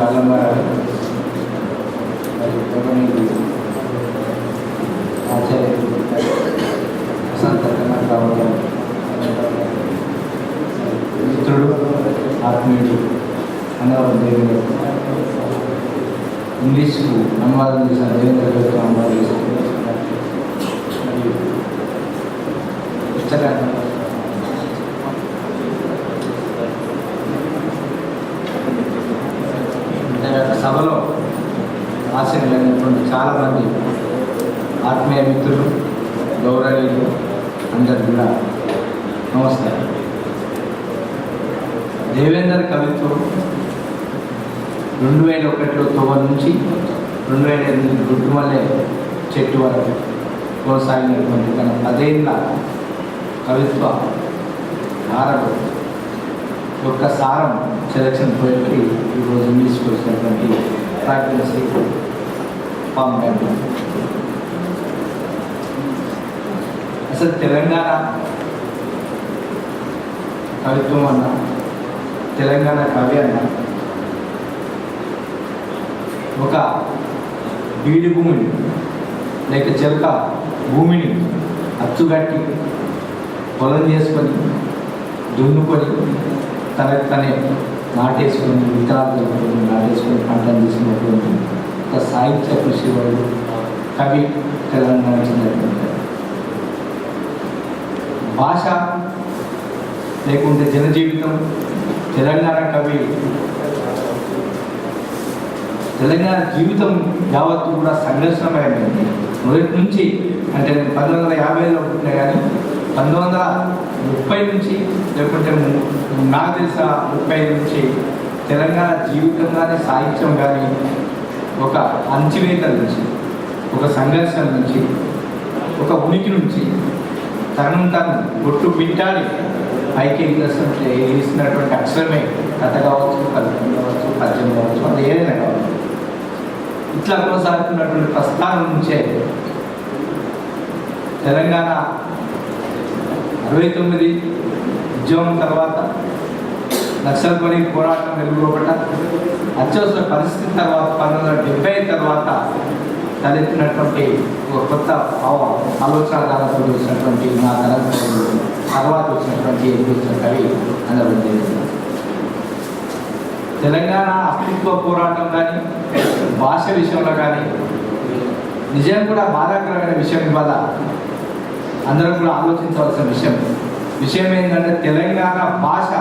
కళ్ళంగారు ఆచార్య వసంత కన్నట్రావు మిత్రుడు ఆత్మీయుడు అన్నవరం దేవేంద్ర ఇంగ్లీష్కు అనువాదం చేసిన దేవేంద్ర గారికి అనువాదం చేసిన మరియు పుస్తకాన్ని సభలో ఆశీర్వదించినటువంటి చాలామంది ఆత్మీయ మిత్రులు గౌరవనీయులు అందరు కూడా నమస్కారం. దేవేందర్ కవిత్వం 2001లో తొవ్వ నుంచి 2008 గుడ్డుమల్లె చెట్టు వరకు కొనసాగినటువంటి తన 10 ఏళ్ళ కవిత్వ ఆరడు యొక్క సారం సెలక్షన్ పోయి ఈరోజు ఇంగ్లీష్కి వచ్చినటువంటి ప్రాక్టీసీ ఫామ్ బ్యాంక్. అసలు తెలంగాణ కవిత్వం అన్న, తెలంగాణ కవి అన్న ఒక బీడి భూమిని లేక చెరక భూమిని అచ్చుగట్టి పొలం చేసుకొని దున్నుకొని తనకు తనే నాటేసుకొని విత్తనాలు నాటేసుకొని పంటలు తీసుకున్నటువంటి ఒక సాహిత్య కృషి వాడు కవి తెలంగాణ చెందినటువంటి భాష లేకుంటే జనజీవితం. తెలంగాణ కవి తెలంగాణ జీవితం యావత్తు కూడా సంఘర్షణమైనది. మొదటి నుంచి అంటే 1950లో పుట్టినా కానీ 1930 నుంచి లేకుంటే నాకు తెలిసిన 30 నుంచి తెలంగాణ జీవితం కానీ సాహిత్యం కానీ ఒక అంచివేతల నుంచి, ఒక సంఘర్షణ నుంచి, ఒక ఉనికి నుంచి తనను తను ఒట్టు బిట్టాలి పైకి ఎగిరిస్తున్నటువంటి అక్షరమే కథ కావచ్చు, కవిత్వం కావచ్చు, పద్యం కావచ్చు, అది ఏదైనా కావచ్చు. ఇట్లా కొనసాగుతున్నటువంటి ప్రస్థానం నుంచే తెలంగాణ 69 ఉద్యమం తర్వాత నక్సల్పడి పోరాటం వెలుగులోపట అత్యవసర పరిస్థితి తర్వాత 1970 తర్వాత తలెత్తినటువంటి ఒక కొత్త ఆలోచనతో వచ్చినటువంటి నా తర్వాత వచ్చినటువంటి వచ్చిన కవి అందరూ తెలంగాణ అస్తిత్వ పోరాటం కానీ భాష విషయంలో కానీ నిజం కూడా బాధాకరమైన విషయం. ఇవాళ అందరం కూడా ఆలోచించవలసిన విషయం ఏంటంటే తెలంగాణ భాష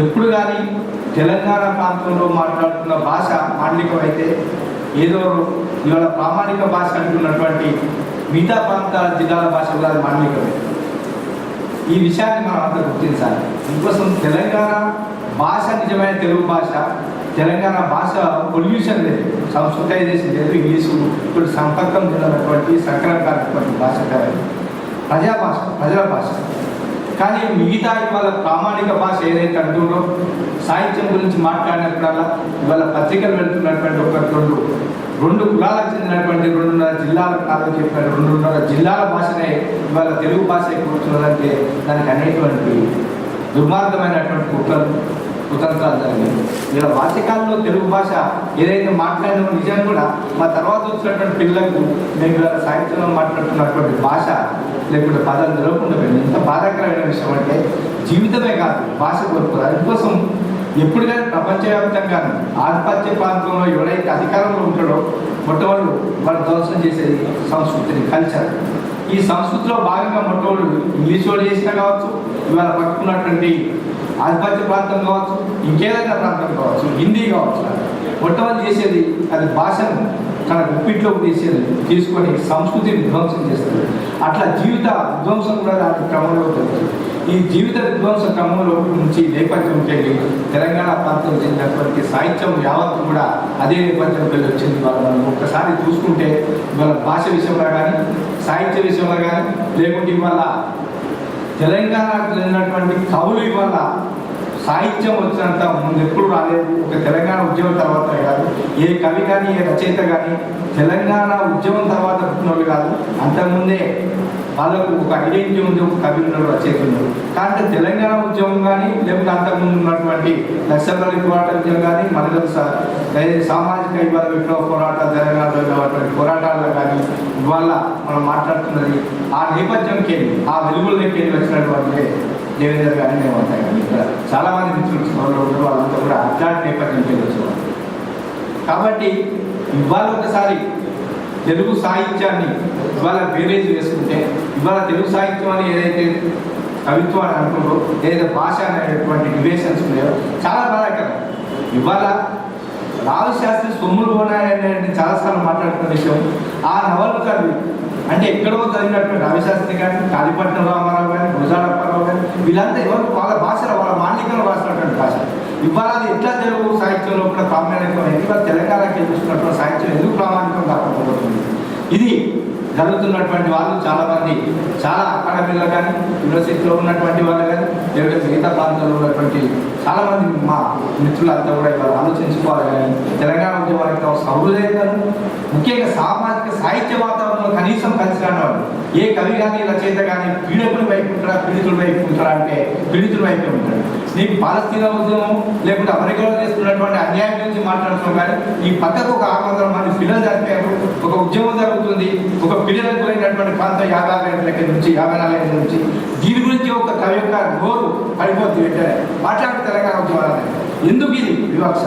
ఎప్పుడు కానీ తెలంగాణ ప్రాంతంలో మాట్లాడుతున్న భాష మాండలికమైతే ఏదో ఇవాళ ప్రామాణిక భాష అంటున్నటువంటి మిగతా ప్రాంతాల జిల్లాల భాష కూడా అది మాండలికమే. ఈ విషయాన్ని మనం అంతా గుర్తించాలి. ఇందుకోసం తెలంగాణ భాష నిజమైన తెలుగు భాష. తెలంగాణ భాష పొల్యూషన్ లేదు, సంస్కృతైజేషన్ లేదు, ఇంగ్లీషు ఇప్పుడు సంపర్కం చెందినటువంటి సంకలనటువంటి భాష కాదు, ప్రజల భాష. కానీ మిగతా ఇవాళ ప్రామాణిక భాష ఏదైతే అంటుందో సాహిత్యం గురించి మాట్లాడినప్పుడల్లా ఇవాళ పత్రికలు వెళ్తున్నటువంటి రెండు కులాలకు చెందినటువంటి 2.5 జిల్లాల కాలం చెప్పిన 2.5 జిల్లాల భాషనే ఇవాళ తెలుగు భాష కూర్చున్నదంటే దానికి అనేటువంటి దుర్మార్గమైనటువంటి కుతంత్రాలు జరిగింది. ఇలా వాచకాల్లో తెలుగు భాష ఏదైతే మాట్లాడినో నిజం కూడా మా తర్వాత వచ్చినటువంటి పిల్లలకు మేము ఇలా సాహిత్యంలో మాట్లాడుతున్నటువంటి భాష లేకుంటే పదాలు నిలవకుండా పోయింది. ఇంత బాధాకరమైన విషయం అంటే జీవితమే కాదు భాష కోరుకోరు. అందుకోసం ఎప్పుడు కానీ ప్రపంచవ్యాప్తంగా ఆధిపత్య ప్రాంతంలో ఎవరైతే అధికారంలో ఉంటాడో మొట్టమొదటి వాళ్ళు ధ్వంసం చేసేది సంస్కృతిని, కల్చర్. ఈ సంస్కృతిలో భాగంగా మొట్టమొదటి ఇంగ్లీష్ వాళ్ళు చేసినా కావచ్చు, ఇవాళ పట్టుకున్నటువంటి ఆధిపత్య ప్రాంతం కావచ్చు, ఇంకేదైనా ప్రాంతం కావచ్చు, హిందీ కావచ్చు, మొట్టమొదటి చేసేది అది భాషను తన గుప్పిట్లోకి తీసుకొని సంస్కృతిని విధ్వంసం చేస్తుంది. అట్లా జీవిత విధ్వంసం కూడా దాని క్రమంలో జరుగుతుంది. ఈ జీవిత విధ్వంస క్రమంలో నుంచి నేపథ్యం వెళ్ళి తెలంగాణ ప్రాంతం చెందినటువంటి సాహిత్యం యావత్తు కూడా అదే నేపథ్యం వెళ్ళి వచ్చింది. మనం ఒక్కసారి చూసుకుంటే ఇవాళ భాష విషయంలో కానీ సాహిత్య విషయంలో కానీ లేకుంటే ఇవాళ తెలంగాణకు చెందినటువంటి కవులు ఇవాళ సాహిత్యం వచ్చినంత ముందు ఎప్పుడు రాలేదు. ఒక తెలంగాణ ఉద్యమం తర్వాత కాదు, ఏ కవి కానీ ఏ రచయిత కానీ తెలంగాణ ఉద్యమం తర్వాత పుట్టిన వాళ్ళు కాదు. అంతకుముందే వాళ్ళకు ఒక ఐడెంటిటీ ఉంది, ఒక కవి ఉన్నాడు, రచయిత ఉన్నాడు. కానీ తెలంగాణ ఉద్యమం కానీ లేకపోతే అంతకుముందు ఉన్నటువంటి నక్సల్బరీ పోరాట ఉద్యమం కానీ మనలో సామాజిక ఇవాళ విప్లవ పోరాటాలు తెలంగాణలో ఉన్నటువంటి పోరాటాల్లో కానీ ఇవాళ మనం మాట్లాడుతున్నది ఆ నేపథ్యంకి వెళ్ళి ఆ వెలుగుల్లోకి వెళ్ళి వచ్చినటువంటి దేవేందర్ గారిని మేము అంటాం. కానీ ఇక్కడ చాలామంది మిత్రులు ఉండరు, వాళ్ళంతా కూడా అట్లాంటి నేపథ్యంకి వెళ్ళి వచ్చేవాళ్ళు. కాబట్టి ఇవాళ ఒకసారి తెలుగు సాహిత్యాన్ని ఇవాళ బేరేజ్ వేసుకుంటే ఇవాళ తెలుగు సాహిత్యం అని ఏదైతే కవిత్వం అని అనుకుంటూ ఏదైతే భాష అనేటువంటి డివేషన్స్ ఉన్నాయో చాలా బాధాకరం. ఇవాళ రావు శాస్త్రి సొమ్ములు పోనాయని చాలాసార్లు మాట్లాడుతున్న విషయం ఆ నవలు కవి అంటే ఎక్కడో చదివినటువంటి రవిశాస్త్రి కానీ కాళీపట్నం రామారావు కానీ గురజాడప్పారావు కానీ వీళ్ళంతా ఎవరు వాళ్ళ భాషలో వాళ్ళ మాండికంలో రాసినటువంటి భాష. ఇవాళ అది ఎట్లా తెలుగు సాహిత్యంలో కూడా ప్రామాణికమైంది, ఇవాళ తెలంగాణకి చూస్తున్నటువంటి సాహిత్యం ఎందుకు ప్రామాణికం కాకపోతుంది? ఇది జరుగుతున్నటువంటి వాళ్ళు చాలామంది చాలా అకాడమీలో కానీ యూనివర్సిటీలో ఉన్నటువంటి వాళ్ళు కానీ లేకపోతే మిగతా ప్రాంతాల్లో ఉన్నటువంటి చాలామంది మా మిత్రులంతా కూడా ఇవాళ ఆలోచించుకోవాలి. కానీ తెలంగాణ ఉద్యమానికి సౌహృదయతను ముఖ్యంగా సామాజిక సాహిత్య వాతావరణంలో కనీసం కలిసి రాని వాళ్ళు ఏ కవి కానీ రచయిత కానీ పీడకుల వైపు ఉంటారా పీడితుల వైపు ఉంటారా అంటే పీడితుల వైపే ఉంటాడు. నీకు పాలస్తీనా ఉద్యమం లేకుంటే అమెరికాలో చేస్తున్నటువంటి అన్యాయం గురించి మాట్లాడుతున్నాం. కానీ ఈ పక్కకు ఒక 600 మంది పిల్లలు చనిపోయారు, ఒక ఉద్యమం జరుగుతుంది, ఒక పిల్లలకు గురైనటువంటి ప్రాంతం 50 నుంచి 54 నుంచి దీని గురించి ఒక కవి యొక్క నోరు పడిపోతుంది. వెంటనే మాట్లాడే తెలంగాణ ఉద్యమాలు ఎందుకు ఇది వివక్ష?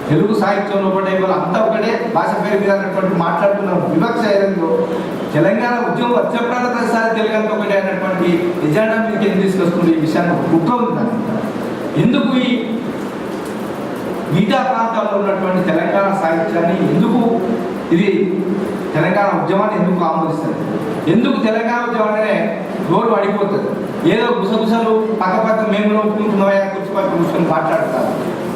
తెలుగు సాహిత్యంలో కూడా ఇవాళ అంతా ఒకటే భాష పేరు మీద అన్నటువంటి మాట్లాడుతున్న వివక్ష ఏదో తెలంగాణ ఉద్యమం వచ్చేప్పుడు ప్రతిసారి తెలుగు అంతా ఒకటే అన్నటువంటి ఎజెండా మీకు ఎందుకు తీసుకొస్తుంది? ఈ విషయాన్ని కుట్ర ఉంది. ఎందుకు ఈ మిగతా ప్రాంతాల్లో ఉన్నటువంటి తెలంగాణ సాహిత్యాన్ని ఎందుకు ఇది తెలంగాణ ఉద్యమాన్ని ఎందుకు ఆమోదిస్తారు? ఎందుకు తెలంగాణ ఉద్యమాన్ని నోరు పడిపోతుంది? ఏదో గుసగుసలు పక్క మేము ఒప్పుకుంటున్నాయా కూర్చుపక్క కూర్చొని మాట్లాడతారు.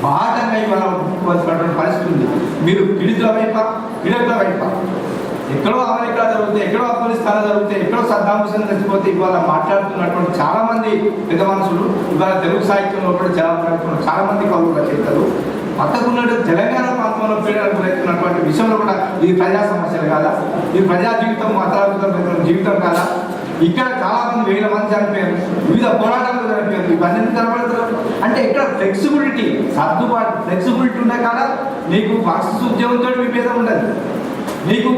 బాధంగా ఇవాళ ఒప్పుకోవాల్సినటువంటి పరిస్థితి ఉంది. మీరు పీడితుల వైపా పీడకుల వైపా ఎక్కడో అమెరికా జరుగుతాయి, ఎక్కడో ఆఫ్ఘనిస్తాన్ జరుగుతాయి, ఎక్కడో సద్దాం హుసేన్ చచ్చిపోతే ఇవాళ మాట్లాడుతున్నటువంటి చాలామంది పెద్ద మనుషులు ఇవాళ తెలుగు సాహిత్యంలో కూడా చాలా మంది కవులు రచయితలు పక్కకున్నట్టు తెలంగాణ ప్రాంతంలో పీడనకు గురవుతున్నటువంటి విషయంలో కూడా ఇది ప్రజా సమస్యలు కాదా? ఇది ప్రజా జీవితం మతాభివృద్ధి జీవితం కాదా? ఇక్కడ చాలా మంది 1000 మంది చనిపోయారు, వివిధ పోరాటాలు చనిపోయారు, ఇవన్నీ కనబడుతున్నారు. అంటే ఇక్కడ ఫ్లెక్సిబిలిటీ సర్దుబాటు ఫ్లెక్సిబిలిటీ ఉన్న కాదా నీకు ఫాక్సిస్ట్ ఉద్యమంతో విభేదం ఉండదు, నీకు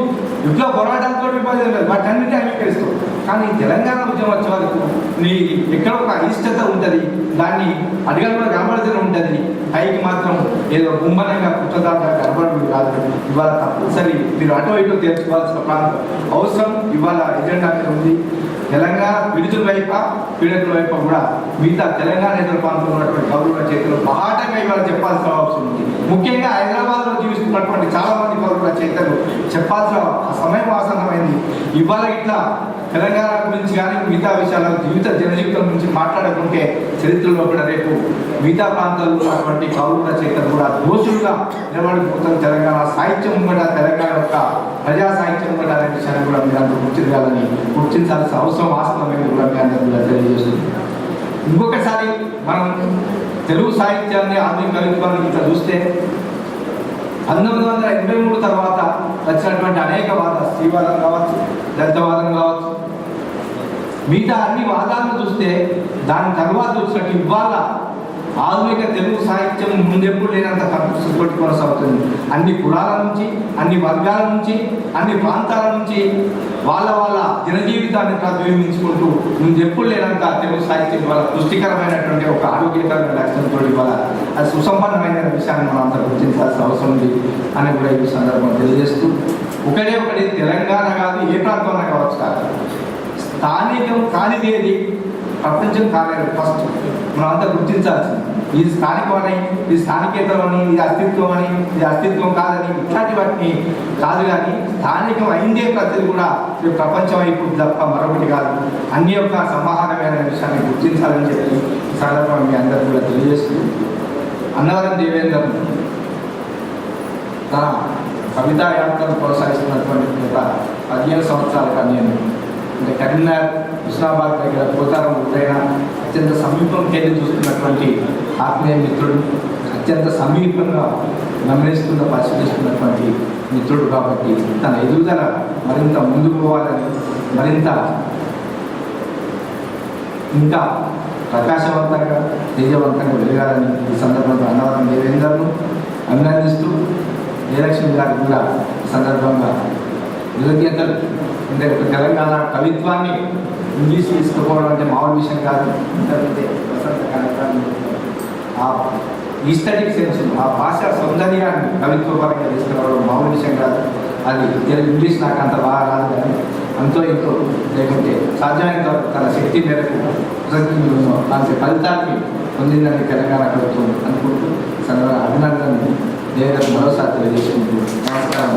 విప్లవ పోరాటాలతో విభేదం ఉండదు, వాటన్నిటి అంగీకరిస్తావు. కానీ తెలంగాణ ఉద్యమం వచ్చే వరకు నీ ఎక్కడ ఒక అయిష్టత ఉంటుంది, దాన్ని అడిగలు కూడా కనబడుతూనే ఉంటుంది. పైకి మాత్రం ఏదో గుమ్మనంగా పుట్టదాకా కనబడదు కాదు. ఇవాళ తప్పనిసరి మీరు అటు ఇటు తీర్చుకోవాల్సిన ప్రాంతం అవసరం ఇవాళ ఎజెండా మీద ఉంది. తెలంగాణ పీడితుల వైప పీడకుల వైపు కూడా మిగతా తెలంగాణ ఇతర ప్రాంతంలో ఉన్నటువంటి కవుల చేతులు బాటంగా ఇవాళ చెప్పాల్సిన అవసరం ఉంది. ముఖ్యంగా హైదరాబాద్లో జీవిస్తున్నటువంటి చాలా మంది కవుల చేతులు చెప్పాల్సిన సమయం ఆసన్నమైంది. ఇవాళ ఇట్లా తెలంగాణ గురించి కానీ మిగతా విషయాల జనజీవితం గురించి మాట్లాడుకుంటే చరిత్రలో కూడా రేపు మిగతా ప్రాంతాల్లో ఉన్నటువంటి కవుల చేతులు కూడా దోషులుగా నిలబడిపోతారు. తెలంగాణ సాహిత్యం కూడా తెలంగాణ యొక్క ప్రజా సాహిత్యం కూడా అనే విషయాన్ని కూడా మీరు అందరూ గుర్తించాలని గుర్తించాల్సిన అవసరం వాస్తవమైన కూడా మీ అందరూ కూడా తెలియజేస్తుంది. ఇంకొకసారి మనం తెలుగు సాహిత్యాన్ని ఆధునిక కవిత్వాన్ని ఇట్లా చూస్తే 1983 తర్వాత వచ్చినటువంటి అనేక వాదాలు, స్త్రీవాదం కావచ్చు, దళితవాదం కావచ్చు, మిగతా అన్ని వాదాలను చూస్తే దాని తర్వాత వచ్చినట్టు ఇవాళ ఆధునిక తెలుగు సాహిత్యం ముందెప్పుడు లేనంత కట్టుబడి కొనసాగుతుంది. అన్ని కులాల నుంచి, అన్ని వర్గాల నుంచి, అన్ని ప్రాంతాల నుంచి వాళ్ళ జనజీవితాన్ని ప్రతిబింబించుకుంటూ ముందెప్పుడు లేనంత తెలుగు సాహిత్యం వాళ్ళ పుష్టికరమైనటువంటి ఒక ఆరోగ్యకరమైన లక్షణంతో ఇవాళ అది సుసంపన్నమైన విషయాన్ని మనం అంతా గుర్తించాల్సిన అవసరం ఉంది అని కూడా ఈ సందర్భంగా తెలియజేస్తూ, ఒకటి తెలంగాణ కాదు ఏ ప్రాంతంలో కావచ్చు కాదు, స్థానికం కానిదేది ప్రపంచం కాలేదు. ఫస్ట్ మనం అంతా గుర్తించాల్సింది ఇది స్థానికమని, ఇది స్థానికేతరమని, ఇది అస్తిత్వం అని, ఇది అస్తిత్వం కాదని ఇట్లాంటి వాటిని కాదు. కానీ స్థానికం అయిందే ప్రతిది కూడా ప్రపంచం అయిపోతుంది తప్ప మరొకటి కాదు. అన్ని యొక్క సమాహారమైన విషయాన్ని గుర్తించాలని చెప్పి సందర్భంగా మీ అందరూ కూడా తెలియజేస్తూ, అన్నవరం దేవేందర్ తన కవితా యాత్రను కొనసాగిస్తున్నటువంటి ఒక 15 సంవత్సరాల కన్యను అంటే కరీంనగర్ హుస్నాబాద్ దగ్గర పోతారం ఉదైన అత్యంత సమీపంకి వెళ్ళి చూస్తున్నటువంటి ఆత్మీయ మిత్రుడు, అత్యంత సమీపంగా గమనిస్తున్న పరిశీలిస్తున్నటువంటి మిత్రుడు. కాబట్టి తన ఎదుగుదల మరింత ముందుకు పోవాలని, మరింత ఇంకా ప్రకాశవంతంగా తేజవంతంగా వెలగాలని ఈ సందర్భంగా అన్నవరం దేవేందర్ను అభినందిస్తూ జయలక్ష్మి గారికి కూడా ఈ సందర్భంగా కృతజ్ఞతలు. అంటే ఒక తెలంగాణ కవిత్వాన్ని ఇంగ్లీష్ తీసుకుపోవడం అంటే మామూలు విషయం కాదు. ఇంతకంటే వసంత కార్యక్రమం ఆ ఈస్థెటిక్ సెన్స్, ఆ భాష సౌందర్యాన్ని కవిత్వపరంగా తీసుకురావడం మామూలు విషయం కాదు. అది ఇంగ్లీష్ నాకు అంత బాగా రాదు, కానీ అంతో ఇంతో లేకుంటే సాధ్యమైనంత వరకు తన శక్తి మేరకు అలాంటి ఫలితాన్ని పొందిందని తెలంగాణ ప్రభుత్వం అనుకుంటూ అభినందనలు దేవేంద్ర మరోసారి తెలియజేసుకుంటూ నమస్కారం.